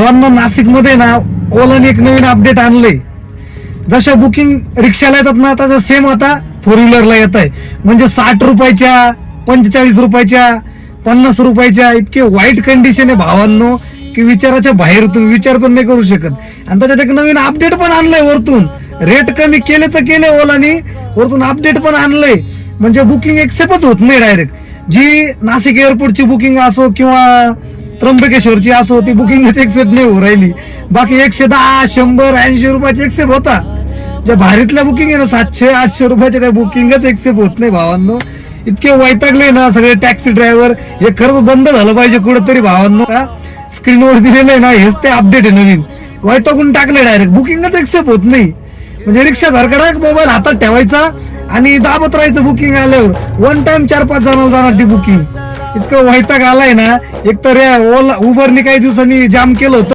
भावांना नाशिकमध्ये ना ओलाने एक नवीन अपडेट आणलंय. जशा बुकिंग रिक्षाला येतात ना तसं सेम आता फोर व्हीलरला येत आहे. म्हणजे 60 रुपयाच्या, 45 रुपयाच्या, 50 रुपयाच्या इतके वाईट कंडिशन आहे भावांनो की विचाराच्या बाहेर, तुम्ही विचार पण नाही करू शकत. आणि त्याच्यात एक नवीन अपडेट पण आणलंय वरतून. रेट कमी केले तर केले ओलानी, वरतून अपडेट पण आणलंय. म्हणजे बुकिंग एक्सेप्टच होत नाही डायरेक्ट. जी नाशिक एअरपोर्टची बुकिंग असो किंवा त्र्यंबकेश्वरची असो ती बुकिंगच एक्सेप्ट नाही होऊ राहिली. बाकी 110, 100, 80 रुपयाची एक्सेप्ट होता. ज्या भारीतल्या बुकिंग आहे ना 700, 800 रुपयाच्या त्या बुकिंगच एक्सेप्ट होत नाही भावांनो. इतके वैतागले ना सगळे टॅक्सी ड्रायव्हर. हे खरंच बंद झालं पाहिजे कुठेतरी भावांनो. स्क्रीनवर दिलेलं आहे ना हेच ते अपडेट आहे नवीन. वैतागून टाकले डायरेक्ट, बुकिंगच एक्सेप्ट होत नाही. म्हणजे रिक्षा सारखा मोबाईल हातात ठेवायचा आणि दाबत राहायचं बुकिंग आल्यावर. वन टाइम 4-5 जणांना जाणार ती बुकिंग. इतकं वैताग आलाय ना. एक तर ओला उबरनी काही दिवसांनी जाम केलं होतं.